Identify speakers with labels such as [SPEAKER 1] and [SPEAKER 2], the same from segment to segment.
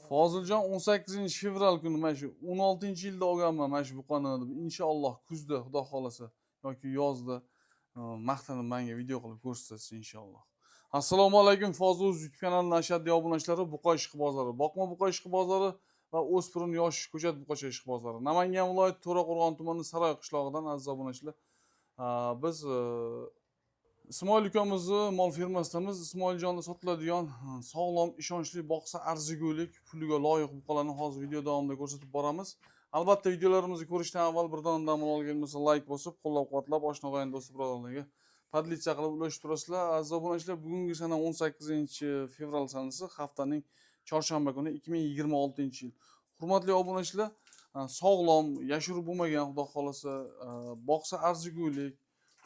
[SPEAKER 1] Foziljon 18-fevral kuni mana shu 16-yilda olganman mana shu buqani. Inshaalloh kuzda, xudo xolasa yoki yozda maqtanib menga video qilib ko'rsatasiz inshaalloh. Assalomu alaykum Fozuz YouTube kanalining ashaddiy obunachilari, buqa ishqibozlari, boqma buqa ishqibozlari va o'spirin yosh ko'chat buqacha ishqibozlari. Namangan viloyati To'raqo'rg'on tumani Saroy qishlog'idan aziz obunachilar. Biz Ismoil ukamizni mol firmasidamiz. Ismoiljonda sotiladigan sog'lom, ishonchli, boqsa arzigulik, puliga loyiq buqalarni hozir video davomida ko'rsatib boramiz. Albatta videolarimizni ko'rishdan avval birdan dam olgan bo'lsa like bosib, qo'llab-quvvatlab, oshna og'ayin do'st birodarlarga podlitsiya qilib ulashib turasizlar. Aziz obunachilar, bugungi sana 18-fevral sanasi, haftaning chorshanba kuni 2026-yil. Hurmatli obunachilar, sog'lom, yashur bo'lmagan, xudo xolasa, boqsa arzigulik,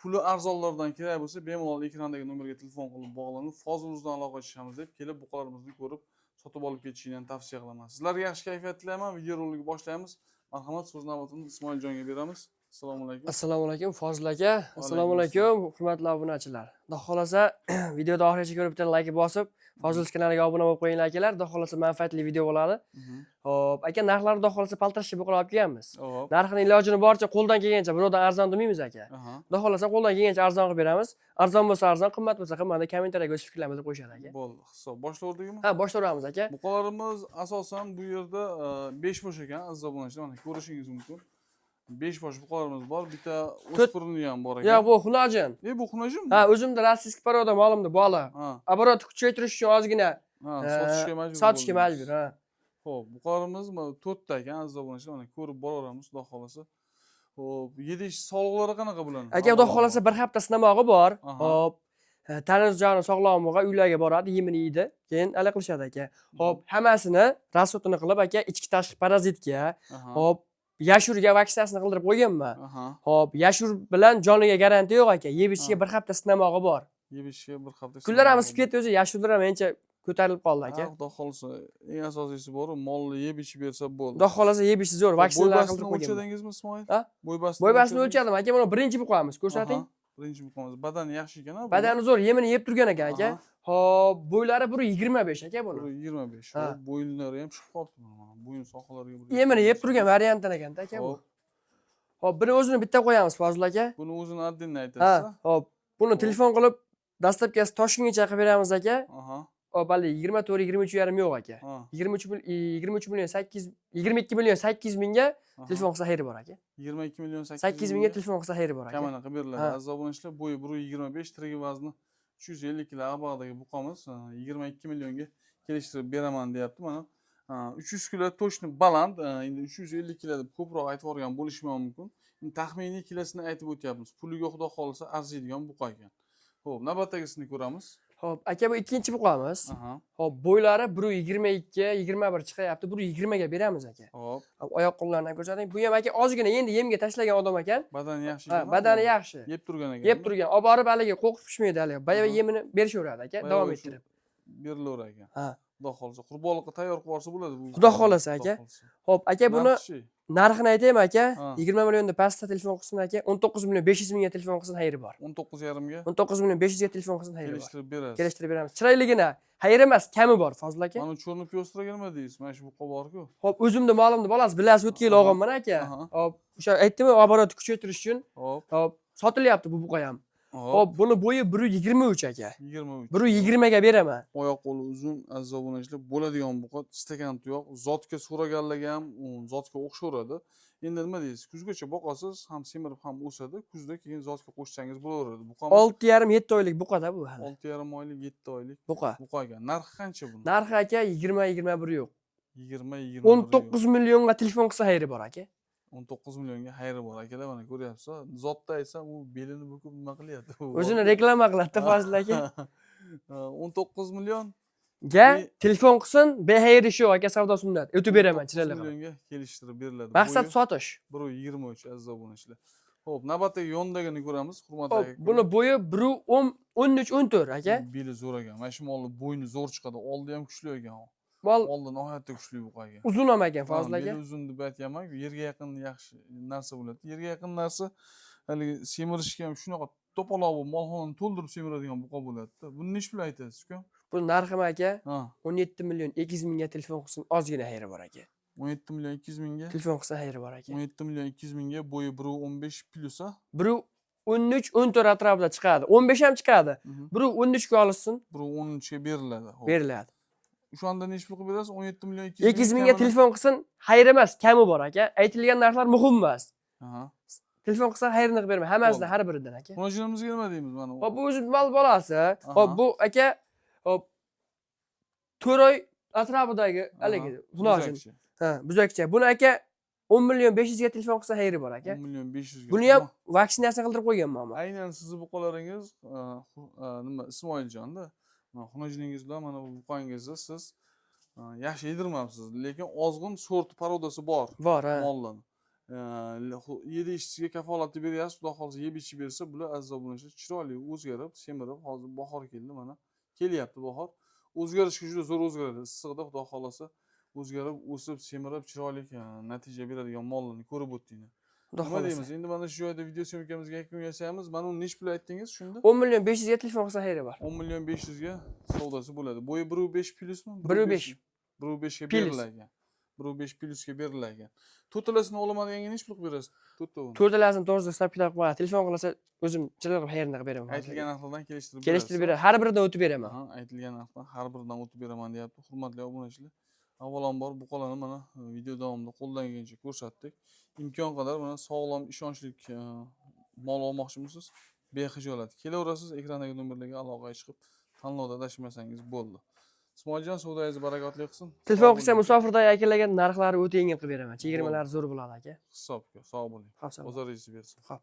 [SPEAKER 1] puli arzonlardan kerak bo'lsa, bemalol ekrandagi nomerga telefon qilib bog'lanib, Foziluzdan aloqa qilishamiz deb kelib buqalarimizni ko'rib, sotib olib ketishingni tavsiya qilaman. Sizlarga yaxshi kayfiyat tilayman. Video roligini boshlaymiz. Marhamat, so'z navbatini Ismoiljonga beramiz. Assalomu alaykum.
[SPEAKER 2] Assalomu alaykum Fozil aka. Assalomu alaykum hurmatli obunachilar. Xudo xolasa videoni oxirigacha ko'rib bitta like bosib, Fozil kanaliga obuna bo'lib qo'yinglar akalar. Xudo xolasa manfaatli video bo'ladi. Xo'p, aka narxlarni xudo xolasa paltarcha buqalar olib kelganmiz. Narxini ilojini boricha qo'ldan kelgancha birovdan arzon demaymiz aka. Xudo xolasa qo'ldan kelgancha arzon qilib beramiz. Arzon bo'lsa arzon, qimmat bo'lsa qimmat. Kommentariyaga o'z fikrlaringizni qo'yishadi aka.
[SPEAKER 1] Bo'ldi, hisob boshlaverdikmi?
[SPEAKER 2] Ha, boshlayveramiz aka.
[SPEAKER 1] Buqalarimiz asosan bu yerda 5 bosh ekan, aziz obunachilar. Mana ko'rishingiz mumkin. 5 bosh buqalarimiz bor, bitta o'spirini ham bor ekan.
[SPEAKER 2] Ya bu xunajin.
[SPEAKER 1] Bu xunajinmi?
[SPEAKER 2] Ha, o'zimda rossiyskiy poroda molimda bola. Оборот kuchaytirish uchun ozgina sotishga majbur, ha.
[SPEAKER 1] Xo'p, buqalarimiz 4 ta ekan, aziz obunachilar. Mana ko'rib boraveramiz, xudo xolasa. Xo'p, yedish sog'liqlari qanaqa bo'ladi?
[SPEAKER 2] Aka, xudo xolasa bir hafta sinamog'i bor. Xo'p, tanish joni sog'lomlig'i uylarga boradi, yemini yeydi, keyin ala qilishadi aka. Xo'p, hammasini rasotini qilib aka, ichki tashqi parazitga, xo'p, yashurga vaksinasini qildirib qo'yganman. Xo'p, yashur bilan joniga garantiya yo'q aka. Yeb ichishga bir hafta sinamog'i bor.
[SPEAKER 1] Yeb ichishga bir hafta.
[SPEAKER 2] Kunlarimiz o'sib ketdi o'zi, yashurlar ham ancha ko'tarilib qoldi aka.
[SPEAKER 1] Xudo xolasa, eng asosiysi bor, molni yeb ichib bersa bo'ldi.
[SPEAKER 2] Xudo xolasa yeb ichish zo'r, vaksinalar qildirib qo'yganman.
[SPEAKER 1] O'lchadingizmi, Ismoil?
[SPEAKER 2] Bo'ybasini o'lchadim aka, mana birinchi buqamiz, ko'rsating.
[SPEAKER 1] Birinchi buqamiz. Badani yaxshi ekan-a?
[SPEAKER 2] Badani zo'r, yemini yeb turgan ekan aka. Xo'p, bo'ylari 1.25 aka buni.
[SPEAKER 1] 1.25. Xo'p, bo'ynlari ham chiqib qolibdi mana. Bo'yin sohalariga
[SPEAKER 2] yemini yeb turgan variantdan ekan-da aka bu. Xo'p, buni o'zini bitta qo'yamiz Fozil aka.
[SPEAKER 1] Buni o'zini addinni aytasiz.
[SPEAKER 2] Xo'p, buni telefon qilib dastlabkasi Toshkentga qilib beramiz aka. Hop, hali 24-23,5 yo'q aka. 22 million 800 mingga telefon qilsa xayri bor aka.
[SPEAKER 1] 22 million
[SPEAKER 2] 800 mingga telefon qilsa xayri bor aka.
[SPEAKER 1] Kamana qilib beriladi. Aziz obunachilar, bo'yi 1.25, tirigi vazni 350 kg abog'dagi buqamiz 22 millionga kelishtirib beraman deyapti. Mana 300 kg to'shni baland, endi 350 kg deb ko'proq aytib o'rgan bo'lishi mumkin. Taxminiy kilosini aytib o'tyapmiz. Puliga xudo xolasa arziydigan buqa ekan. Xo'p, navbatdagisini ko'ramiz.
[SPEAKER 2] Xo'p, aka bu ikkinchi buqamiz. Xo'p, bo'ylari 1.22, 21 chiqayapti. 1.20 ga beramiz aka.
[SPEAKER 1] Xo'p.
[SPEAKER 2] Oyoq qo'llarini ko'rsating. Bu ham aka ozgina endi yemga tashlagan odam ekan.
[SPEAKER 1] Badani yaxshi ekan.
[SPEAKER 2] Badani yaxshi.
[SPEAKER 1] Yeb turgan ekan.
[SPEAKER 2] Yeb turgan. Olib borib haligi qo'rqib pishmaydi haligi. Bayava yemini berishaveradi aka, davom ettirib.
[SPEAKER 1] Berilaver ekan. Xudo xolasa, qurbonlikqa tayyor qilib borsa bo'ladi bu.
[SPEAKER 2] Xudo xolasa aka. Xo'p, aka buni narxini aytaymi aka? 20 milliondan pastda telefon qilsin aka. 19 million 500 mingga telefon qilsin xayri bor.
[SPEAKER 1] 19,5 ga.
[SPEAKER 2] 19 million 500 ga telefon qilsin xayri bor.
[SPEAKER 1] Kelishtirib berasiz.
[SPEAKER 2] Kelishtirib beramiz. Chiroyligina, xayri emas, kami bor Fozil aka.
[SPEAKER 1] Mana cho'rni piyostra nima deysiz? Mana shu buqa bor-ku.
[SPEAKER 2] Xo'p, o'zimni molimni bolasiz, bilasiz, o'tgan yil olganman aka. Xo'p, o'sha aytdim-ku, oborot kuchaytirish uchun. Xo'p, sotilyapti bu buqa ham. Xo'p, buni bo'yi 1.23 aka.
[SPEAKER 1] 23.
[SPEAKER 2] 1.20 ga beraman.
[SPEAKER 1] Oyoq qo'li uzun, aziz obunachilar, bo'ladigan buqa, stakan tuyoq, zotga so'raganlarga ham zotga o'xshaveradi. Endi nima deysiz? Kuzgacha boqasiz, ham semirib ham o'sadi. Kuzda keyin zotga qo'shsangiz bo'laveradi. Buqa
[SPEAKER 2] 6,5-7 oylik buqa-da bu hali.
[SPEAKER 1] 6,5 oylik, 7 oylik
[SPEAKER 2] buqa.
[SPEAKER 1] Buqa ekan. Narxi qancha buni?
[SPEAKER 2] Narxi aka 20-21 yo'q.
[SPEAKER 1] 20-21.
[SPEAKER 2] 19 millionga telefon qilsa xayri bor aka.
[SPEAKER 1] 19 millionga xayri bor akalar, mana ko'ryapsiz. Zotda aytsam, u belini bukib nima qilyapti?
[SPEAKER 2] O'zini reklama qiladi Fozil aka.
[SPEAKER 1] 19 million
[SPEAKER 2] ga telefon qilsin, bexayri shu aka, savdo sunnat. O'tib beraman chilaylar.
[SPEAKER 1] 19 millionga kelishtirib beriladi.
[SPEAKER 2] Maqsad sotish.
[SPEAKER 1] 1.23 aziz obunachilar. Xo'p, navbatdagi yondagini ko'ramiz, hurmatli aka.
[SPEAKER 2] Buni bo'yi 1.13-14 aka.
[SPEAKER 1] Beli zo'r ekan. Mana shu molni bo'yni zo'r chiqadi. Oldi ham kuchli ekan.
[SPEAKER 2] Mol
[SPEAKER 1] oldin nihoyatda kuchli buqa ekan.
[SPEAKER 2] Uzun ham ekan Fozil aka.
[SPEAKER 1] Beli uzun deb aytganman, yerga yaqin yaxshi narsa bo'ladi. Yerga yaqin narsa haligi semirishga ham shunaqa to'poloq molxonani to'ldirib semiradigan buqa bo'ladi-da. Buni nech pul aytasiz-ku?
[SPEAKER 2] Bu narxim aka
[SPEAKER 1] Ha,
[SPEAKER 2] 17 million 200 mingga telefon qilsin, ozgina xayri bor aka.
[SPEAKER 1] 17 million 200 mingga.
[SPEAKER 2] Telefon qilsa xayri bor aka.
[SPEAKER 1] 17 million 200 mingga bo'yi 1.15 plus ha.
[SPEAKER 2] Biri 13 14 atrofida chiqadi. 15 ham chiqadi. Biri 13 ga olsin,
[SPEAKER 1] 1.13 ga beriladi. Xo'p.
[SPEAKER 2] beriladi.
[SPEAKER 1] O'shanda necha pul qilib berasiz? 17 million 200
[SPEAKER 2] 200 mingga telefon qilsin, xayri emas, kami bor aka. Aytilgan narxlar muhim emas.
[SPEAKER 1] Aha.
[SPEAKER 2] Telefon qilsa xayrini qilib berma, hammasida har biridan aka.
[SPEAKER 1] Xonajinimizga nima deymiz mana?
[SPEAKER 2] Hop, bu o'zi mol bolasi.
[SPEAKER 1] Aha.
[SPEAKER 2] Hop, bu aka hop 4 oy atrofidagi haligi xunojin. Ha, buzakcha. Buni aka 10 million 500 ga telefon qilsa xayri bor aka.
[SPEAKER 1] 10 million 500 ga.
[SPEAKER 2] Buni ham vaksinatsiya qildirib qo'yganman.
[SPEAKER 1] Aynan sizni buqalaringiz nima Ismoiljonda. Xunojiningiz bilan mana bu buqangizni siz yaxshi yedirmabsiz, lekin ozg'in sort parodasi bor.
[SPEAKER 2] Bor, ha.
[SPEAKER 1] Mollarni. Yedi ishchiga kafolatni beryapsiz, xudo xolsa yeb ichib bersa, bular azoblanishlar chiroyli o'zgarib, semirib, hozir bahor keldi mana. Kelyapti bahor. O'zgarishga juda zo'r o'zgaradi. Issiqda xudo xolasa o'zgarib, o'sib, semirib, chiroyli natija beradigan mollarni ko'rib o'tdingiz. Nima deymiz? Endi mana shu joyda video syomkamizga yakun yasaymiz. Mana uni nech pul aytdingiz shunda?
[SPEAKER 2] 10 million 500 ga telefon qilsa xayri bor.
[SPEAKER 1] 10 million 500 ga savdosi bo'ladi. Bo'yi 1.5 plusmi?
[SPEAKER 2] 1.5.
[SPEAKER 1] 1.5 ga berilgan. 1.5 plusga berilgan. To'rtalasini olamadimga nech pul qilib berasiz?
[SPEAKER 2] To'rtalasini to'g'risida hisob kitob qo'yadi. Telefon qilsa o'zim chiroyli qilib xayrini qilib beraman.
[SPEAKER 1] Aytilgan narxlardan kelishtirib
[SPEAKER 2] Kelishtirib beradi. Har biridan o'tib beraman.
[SPEAKER 1] Ha, aytilgan narxdan har biridan o'tib beraman deyapti. Hurmatli obunachilar. Avvalambor buqalarni mana video davomida qo'ldan kelgancha ko'rsatdik. Imkon qadar mana sog'lom, ishonchli mol olmoqchimisiz? Bexijolat kelaverasiz, ekrandagi nomerlarga aloqaga chiqib, tanlovda adashmasangiz bo'ldi. Ismoiljon, savdoyingiz barakotli qilsin.
[SPEAKER 2] Telefon qilsa musofirdagi akalarga narxlari o'ta yengil qilib beraman. Chegirmalar zo'r bo'ladi aka.
[SPEAKER 1] Hisobga sog' bo'ling.
[SPEAKER 2] Xo'p,
[SPEAKER 1] Bozoringiz bersin.
[SPEAKER 2] Xo'p.